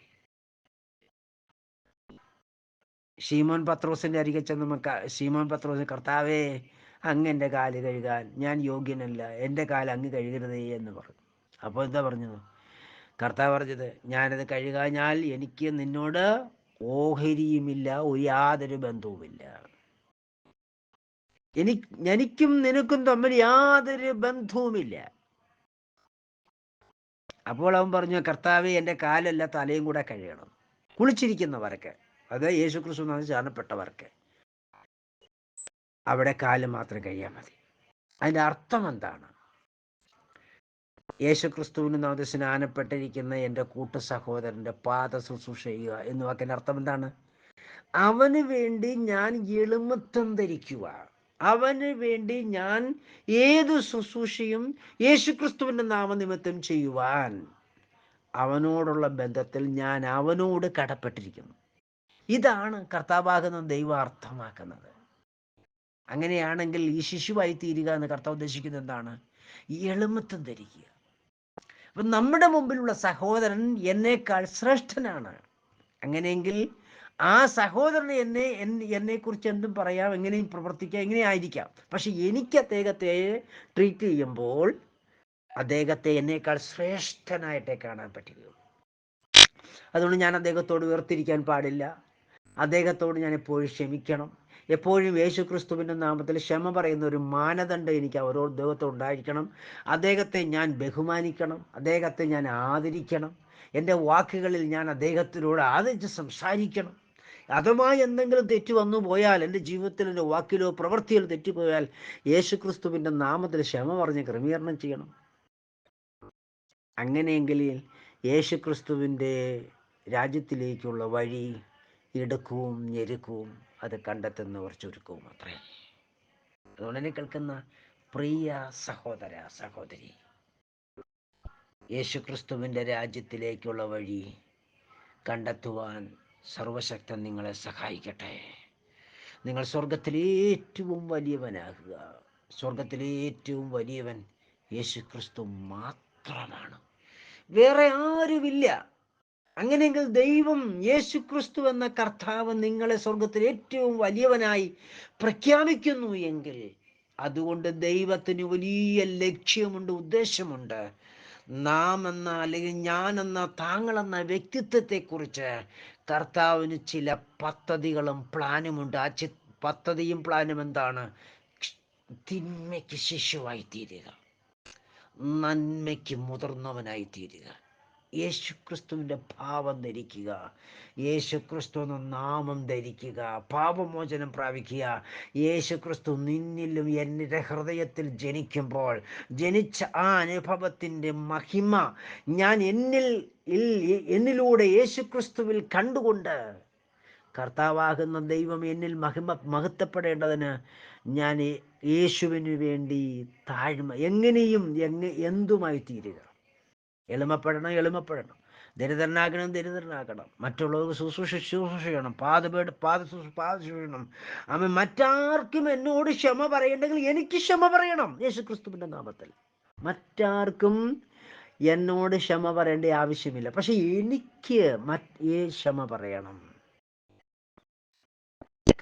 [SPEAKER 1] ശീമോൻ പത്രോസിന്റെ അരികെ ചെന്ന് ശീമോൻ പത്രോസ്, കർത്താവേ, അങ്ങ് എൻ്റെ കാല് കഴുകാൻ ഞാൻ യോഗ്യനല്ല, എൻ്റെ കാല് അങ്ങ് കഴുകരുതേ എന്ന് പറഞ്ഞു. അപ്പോൾ എന്താ പറഞ്ഞത്? കർത്താവ് പറഞ്ഞത്, ഞാനത് കഴുകാഞ്ഞാൽ എനിക്ക് നിന്നോട് ഓഹരിയുമില്ല, യാതൊരു ബന്ധവുമില്ല. എനിക്കും നിനക്കും തമ്മിൽ യാതൊരു ബന്ധവുമില്ല. അപ്പോൾ അവൻ പറഞ്ഞു, കർത്താവേ, എൻ്റെ കാലല്ല തലയും കൂടെ കഴുകണം. കുളിച്ചിരിക്കുന്നവർക്ക്, അത് യേശുക്രിസ്തു ചാനപ്പെട്ടവർക്ക് അവിടെ കാല് മാത്രം കഴിയാൻ മതി. അതിൻ്റെ അർത്ഥം എന്താണ്? യേശുക്രിസ്തുവിന് നാമത്തിൽ സ്നാനപ്പെട്ടിരിക്കുന്ന എൻ്റെ കൂട്ടു സഹോദരൻ്റെ പാദ ശുശ്രൂഷ ചെയ്യുക എന്ന് വാക്കിൻ്റെ അർത്ഥം എന്താണ്? അവന് വേണ്ടി ഞാൻ എളിമത്വം ധരിക്കുക, അവന് വേണ്ടി ഞാൻ ഏത് ശുശ്രൂഷയും യേശുക്രിസ്തുവിൻ്റെ നാമനിമിത്തം ചെയ്യുവാൻ അവനോടുള്ള ബന്ധത്തിൽ ഞാൻ അവനോട് കടപ്പെട്ടിരിക്കുന്നു. ഇതാണ് കർത്താവാകുന്ന ദൈവം അർത്ഥമാക്കുന്നത്. അങ്ങനെയാണെങ്കിൽ ഈ ശിശുവായി തീരുക എന്ന് കർത്താവ് ഉദ്ദേശിക്കുന്നത് എന്താണ്? എളിമത്വം ധരിക്കുക. അപ്പം നമ്മുടെ മുമ്പിലുള്ള സഹോദരൻ എന്നേക്കാൾ ശ്രേഷ്ഠനാണ്. അങ്ങനെയെങ്കിൽ ആ സഹോദരന് എന്നെക്കുറിച്ച് എന്തും പറയാം, എങ്ങനെയും പ്രവർത്തിക്കാം, എങ്ങനെ ആയിരിക്കാം. പക്ഷെ എനിക്ക് അദ്ദേഹത്തെ ട്രീറ്റ് ചെയ്യുമ്പോൾ അദ്ദേഹത്തെ എന്നേക്കാൾ ശ്രേഷ്ഠനായിട്ടേ കാണാൻ പറ്റുകയുള്ളൂ. അതുകൊണ്ട് ഞാൻ അദ്ദേഹത്തോട് വേർതിരിക്കാൻ പാടില്ല. അദ്ദേഹത്തോട് ഞാൻ എപ്പോഴും ക്ഷമിക്കണം. എപ്പോഴും യേശുക്രിസ്തുവിൻ്റെ നാമത്തിൽ ക്ഷമ പറയുന്ന ഒരു മാനദണ്ഡം എനിക്ക് ഓരോ ദൈവത്തോട് ഉണ്ടായിരിക്കണം. അദ്ദേഹത്തെ ഞാൻ ബഹുമാനിക്കണം, അദ്ദേഹത്തെ ഞാൻ ആദരിക്കണം. എൻ്റെ വാക്കുകളിൽ ഞാൻ അദ്ദേഹത്തിനോട് ആദരിച്ച് സംസാരിക്കണം. അഥവാ എന്തെങ്കിലും തെറ്റ് വന്നു പോയാൽ, എൻ്റെ ജീവിതത്തിൽ എൻ്റെ വാക്കിലോ പ്രവൃത്തിയിലോ തെറ്റുപോയാൽ യേശുക്രിസ്തുവിൻ്റെ നാമത്തിൽ ക്ഷമ പറഞ്ഞ് ക്രമീകരണം ചെയ്യണം. അങ്ങനെയെങ്കിൽ യേശുക്രിസ്തുവിൻ്റെ രാജ്യത്തിലേക്കുള്ള വഴി ഇടുക്കവും ഞെരുക്കവും അത് കണ്ടെത്തുന്നവർ ചുരുക്കവും അത്രേ. അതുകൊണ്ട് തന്നെ കേൾക്കുന്ന പ്രിയ സഹോദര സഹോദരി, യേശുക്രിസ്തുവിൻ്റെ രാജ്യത്തിലേക്കുള്ള വഴി കണ്ടെത്തുവാൻ സർവശക്തൻ നിങ്ങളെ സഹായിക്കട്ടെ. നിങ്ങൾ സ്വർഗത്തിലെ ഏറ്റവും വലിയവനാകുക. സ്വർഗത്തിലെ ഏറ്റവും വലിയവൻ യേശുക്രിസ്തു മാത്രമാണ്, വേറെ ആരുമില്ല. അങ്ങനെയെങ്കിൽ ദൈവം യേശുക്രിസ്തു എന്ന കർത്താവ് നിങ്ങളെ സ്വർഗത്തിൽ ഏറ്റവും വലിയവനായി പ്രഖ്യാപിക്കുന്നു എങ്കിൽ അതുകൊണ്ട് ദൈവത്തിന് വലിയ ലക്ഷ്യമുണ്ട്, ഉദ്ദേശമുണ്ട്. നാം എന്ന, അല്ലെങ്കിൽ ഞാനെന്ന, താങ്കളെന്ന വ്യക്തിത്വത്തെക്കുറിച്ച് കർത്താവിന് ചില പദ്ധതികളും പ്ലാനുമുണ്ട്. ആ പദ്ധതിയും പ്ലാനും എന്താണ്? തിന്മയ്ക്ക് ശിശുവായി തീരുക, നന്മയ്ക്ക് മുതിർന്നവനായി തീരുക. യേശുക്രിസ്തുവിൻ്റെ ഭാവം ധരിക്കുക, യേശുക്രിസ്തു എന്ന നാമം ധരിക്കുക, പാപമോചനം പ്രാപിക്കുക. യേശുക്രിസ്തു നിന്നിലും എൻ്റെ ഹൃദയത്തിൽ ജനിക്കുമ്പോൾ ജനിച്ച ആ അനുഭവത്തിൻ്റെ മഹിമ ഞാൻ എന്നിലൂടെ യേശുക്രിസ്തുവിൽ കണ്ടുകൊണ്ട് കർത്താവാകുന്ന ദൈവം എന്നിൽ മഹത്വപ്പെടേണ്ടതിന് ഞാൻ യേശുവിന് വേണ്ടി എങ്ങനെയും എന്തുമായി തീരുക. എളിമപ്പെടണം, ദരിദ്രനാകണം, മറ്റുള്ളവർക്ക് ശുശ്രൂഷ ചെയ്യണം, പാദ ശുശ്രൂഷണം. അവൻ മറ്റാർക്കും എന്നോട് ക്ഷമ പറയണ്ടെങ്കിൽ എനിക്ക് ക്ഷമ പറയണം യേശുക്രിസ്തുവിൻ്റെ നാമത്തിൽ. മറ്റാർക്കും എന്നോട് ക്ഷമ പറയേണ്ട ആവശ്യമില്ല, പക്ഷെ എനിക്ക് ക്ഷമ പറയണം.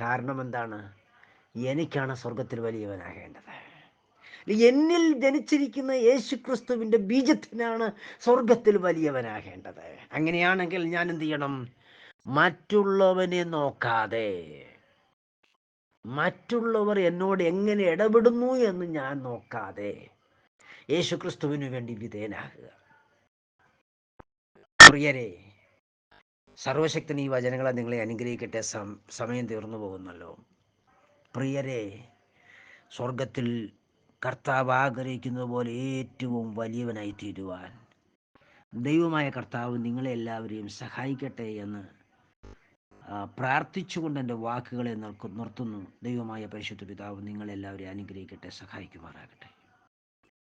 [SPEAKER 1] കാരണം എന്താണ്? എനിക്കാണ് സ്വർഗത്തിൽ വലിയവനാകേണ്ടത്. എന്നിൽ ജനിച്ചിരിക്കുന്ന യേശുക്രിസ്തുവിൻ്റെ ബീജത്തിനാണ് സ്വർഗത്തിൽ വലിയവനാകേണ്ടത്. അങ്ങനെയാണെങ്കിൽ ഞാൻ എന്ത് ചെയ്യണം? മറ്റുള്ളവനെ നോക്കാതെ, മറ്റുള്ളവർ എന്നോട് എങ്ങനെ ഇടപെടുന്നു എന്ന് ഞാൻ നോക്കാതെ യേശുക്രിസ്തുവിന് വേണ്ടി വിധേയനാകുക. പ്രിയരെ, സർവശക്തൻ ഈ വചനങ്ങളെ നിങ്ങളെ അനുഗ്രഹിക്കട്ടെ. സമയം തീർന്നു പോകുന്നല്ലോ. പ്രിയരെ, സ്വർഗത്തിൽ കർത്താവ് ആഗ്രഹിക്കുന്നത് പോലെ ഏറ്റവും വലിയവനായി തീരുവാൻ ദൈവമായ കർത്താവ് നിങ്ങളെ എല്ലാവരെയും സഹായിക്കട്ടെ എന്ന് പ്രാർത്ഥിച്ചുകൊണ്ട് എൻ്റെ വാക്കുകളെ നിർത്തുന്നു. ദൈവമായ പരിശുദ്ധ പിതാവ് നിങ്ങളെല്ലാവരെയും അനുഗ്രഹിക്കട്ടെ, സഹായിക്കുമാറാകട്ടെ.